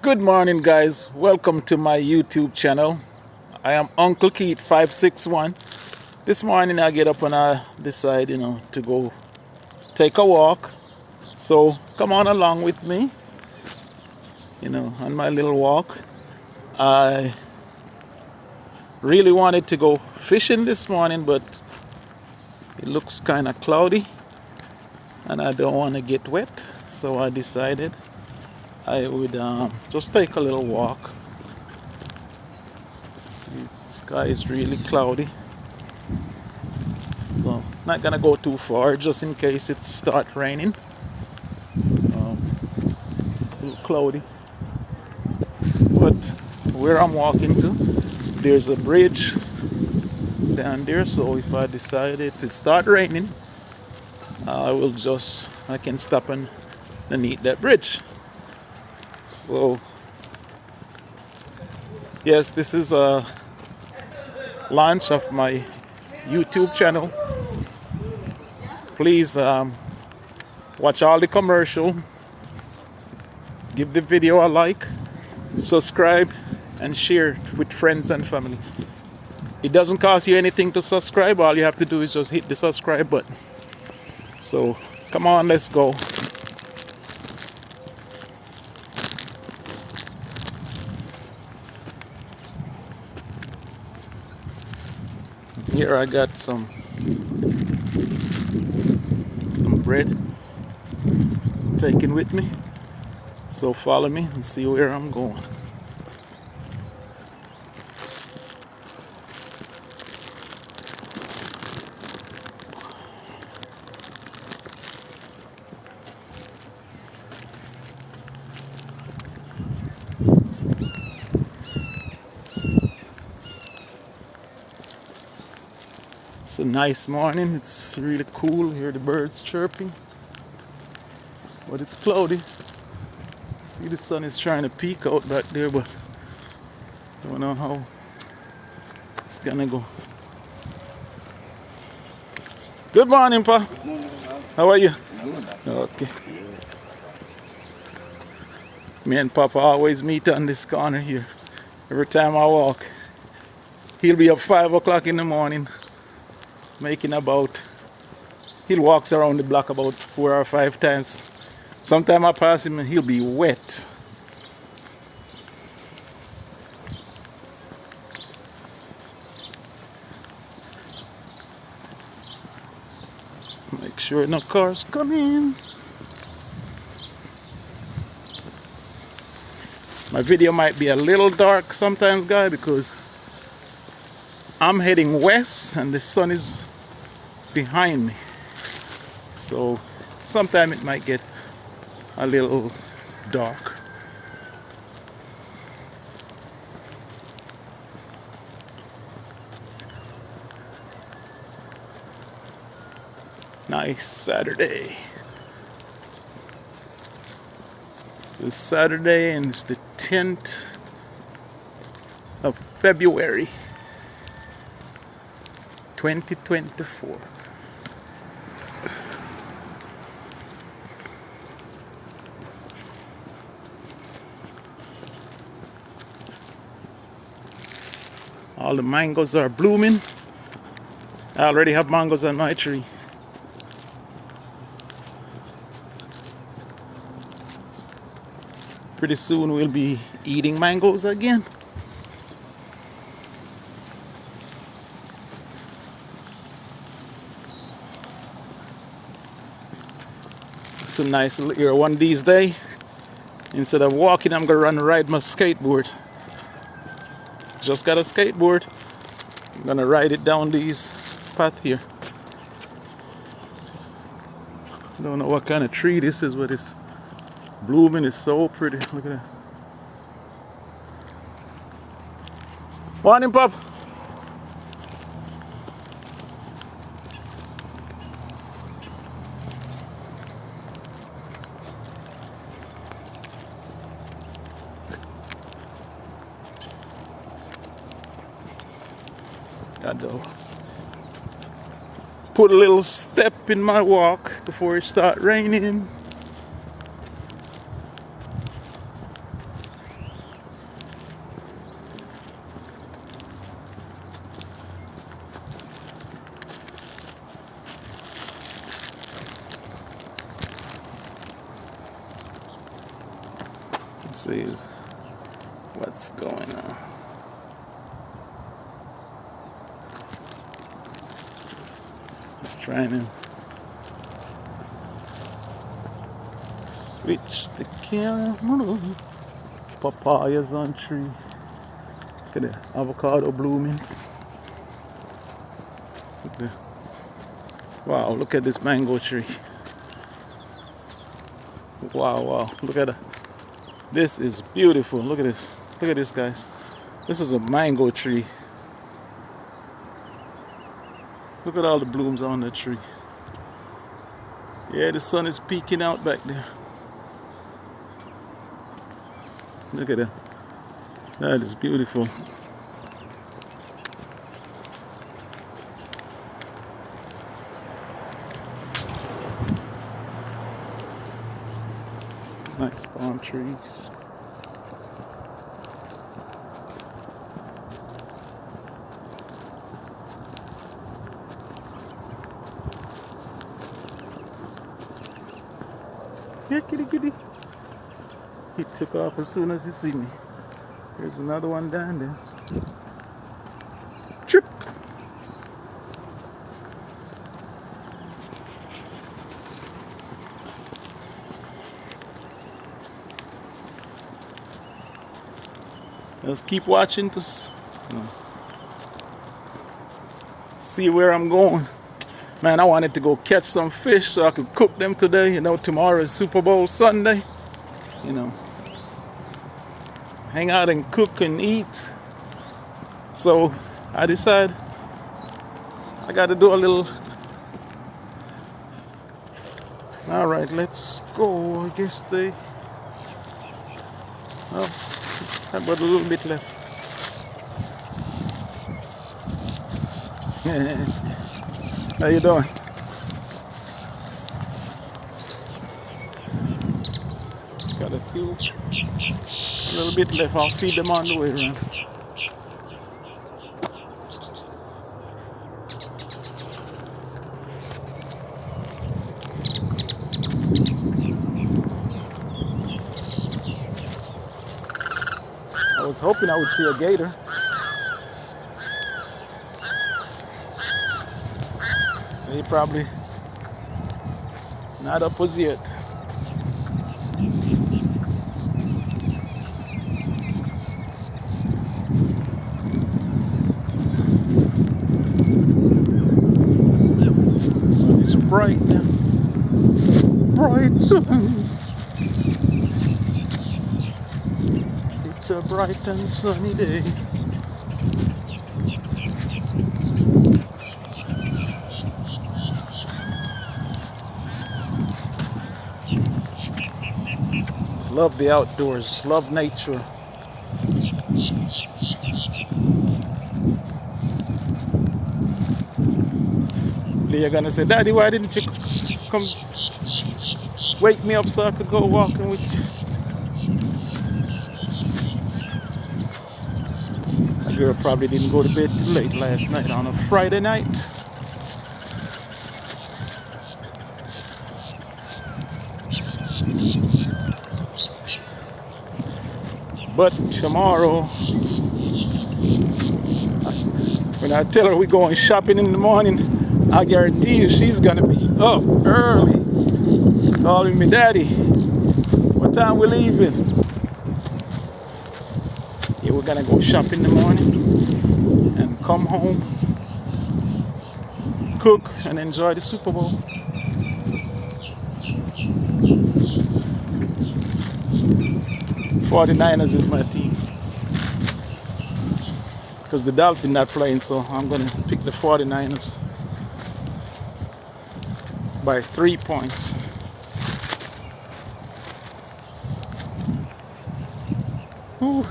Good morning, guys. Welcome to my YouTube channel. I am Uncle Keith 561. This morning I get up and I decide, to go take a walk. So come on along with me, on my little walk. I really wanted to go fishing this morning, but it looks kind of cloudy and I don't want to get wet. So I decided I would just take a little walk. The sky is really cloudy, so not gonna go too far just in case it starts raining. A little cloudy, but where I'm walking to, there's a bridge down there. So if I decided to start raining, I can stop underneath that bridge. So yes, this is a launch of my YouTube channel. Please watch all the commercial, give the video a like, subscribe, and share with friends and family. It doesn't cost you anything to subscribe. All you have to do is just hit the subscribe button. So come on, let's go. Here I got some bread taken with me. So follow me and see where I'm going. It's a nice morning. It's really cool. Hear the birds chirping, but it's cloudy. See, the sun is trying to peek out back there, but don't know how it's gonna go. Good morning, Pa. Good morning, man. How are you? Good. Okay. Me and Papa always meet on this corner here. Every time I walk, he'll be up 5 o'clock in the morning, he walks around the block about 4 or 5 times. Sometimes I pass him and he'll be wet. Make sure no cars come in. My video might be a little dark sometimes, guys, because I'm heading west and the sun is behind me. So sometimes it might get a little dark. Nice Saturday. It's Saturday and it's the 10th of February 2024. All the mangoes are blooming. I already have mangoes on my tree. Pretty soon we'll be eating mangoes again. It's a nice little area. One of these days, instead of walking, I'm gonna ride my skateboard. Just got a skateboard. I'm gonna ride it down these path here. I don't know what kind of tree this is, but it's blooming. It's so pretty. Look at that. Morning, Pop. Gotta put a little step in my walk before it start raining. see what's going on. Trying to switch the camera. Papayas on tree. Look at the avocado blooming. Wow, look at this mango tree. Wow, look at it. This is beautiful. Look at this. Look at this, guys. This is a mango tree. Look at all the blooms on the tree. Yeah, the sun is peeking out back there. Look at that. That is beautiful. Nice palm trees. Yeah, kitty. He took off as soon as he see me. There's another one down there. Trip. Let's keep watching to see where I'm going. Man, I wanted to go catch some fish so I could cook them today. You know, tomorrow is Super Bowl Sunday. You know, hang out and cook and eat. So I decided I got to do a little. All right, let's go. I guess they. Oh, I've got a little bit left. How you doing? Got a little bit left. I'll feed them on the way around. I was hoping I would see a gator. He probably not up as yet. The sun is bright now. Bright sun. It's a bright and sunny day. Love the outdoors, love nature. You're gonna say, Daddy, why didn't you come wake me up so I could go walking with you? That girl probably didn't go to bed too late last night on a Friday night. But tomorrow, when I tell her we're going shopping in the morning, I guarantee you she's gonna be up early, calling me, Daddy, what time we leaving? Yeah, we're gonna go shop in the morning and come home, cook, and enjoy the Super Bowl. '49ers is my team. Because the Dolphins not playing, so I'm going to pick the 49ers by 3 points. Ooh.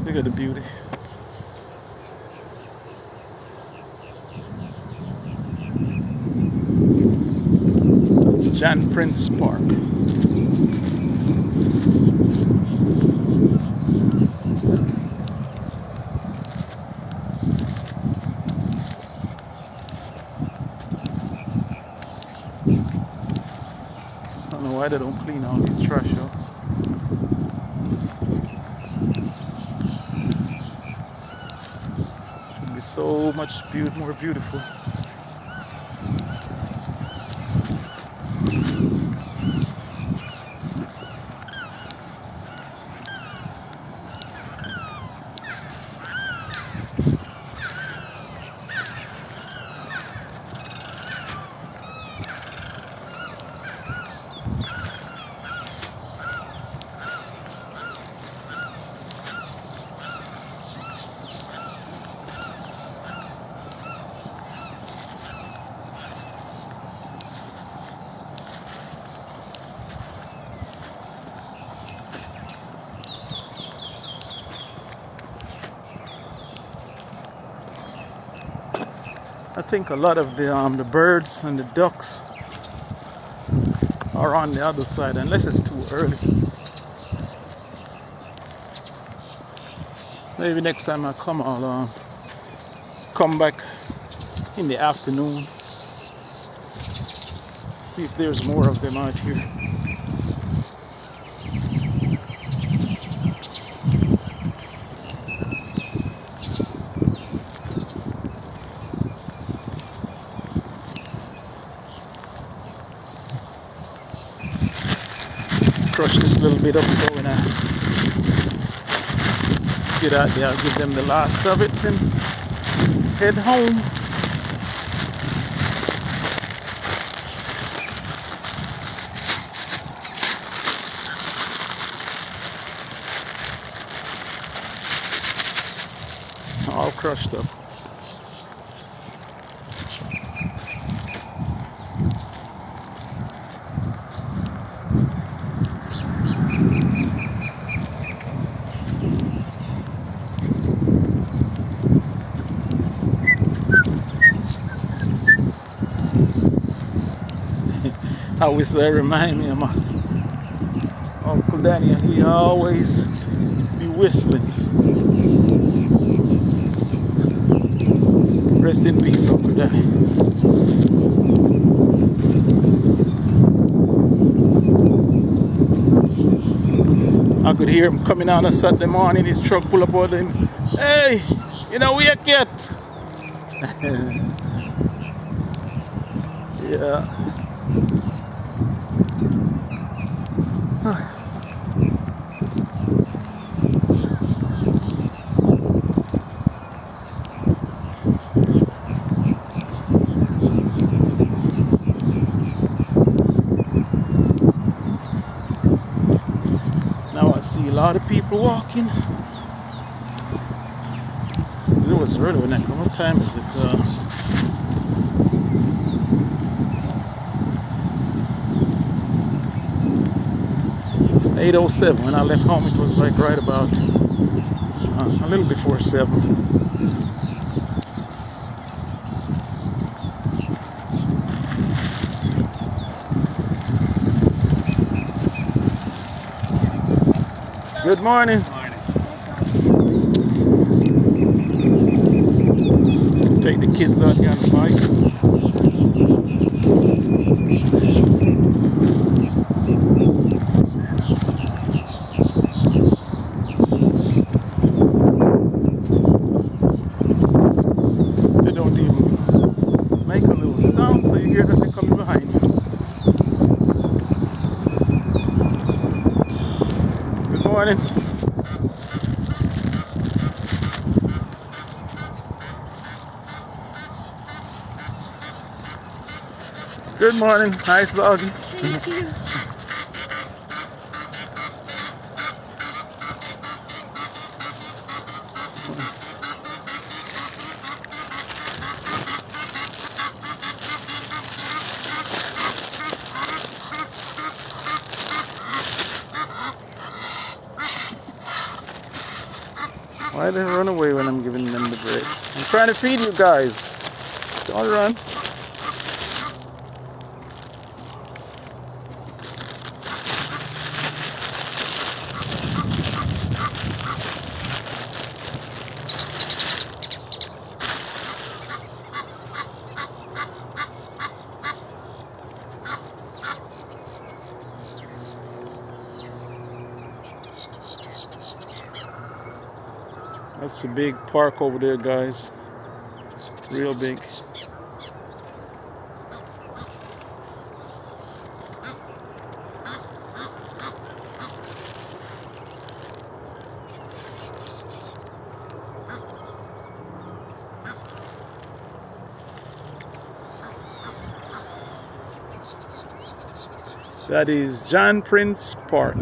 Look at the beauty. It's Jan Prince Park. know why they don't clean all this trash up. It'd be so much more beautiful. I think a lot of the birds and the ducks are on the other side, unless it's too early. Maybe next time I come, I'll come back in the afternoon, see if there's more of them out here. Crush this little bit up so when I get out there, I'll give them the last of it and head home. All crushed up. I wish that remind me of my Uncle Danny. He always be whistling. Rest in peace, Uncle Danny. I could hear him coming out on Saturday morning. His truck pull up on him. Hey, you know wake yet? Yeah. Now I see a lot of people walking. It was early when I come. What time is it? It's 8:07. When I left home, it was like right about a little before 7. Good morning. Take the kids out here on the bike. They don't even make a little sound, so you hear that they're coming behind you. Good morning. Good morning. Nice doggy. Thank you. Why they run away when I'm giving them the bread? I'm trying to feed you guys. Don't run. That's a big park over there, guys. Real big. That is John Prince Park.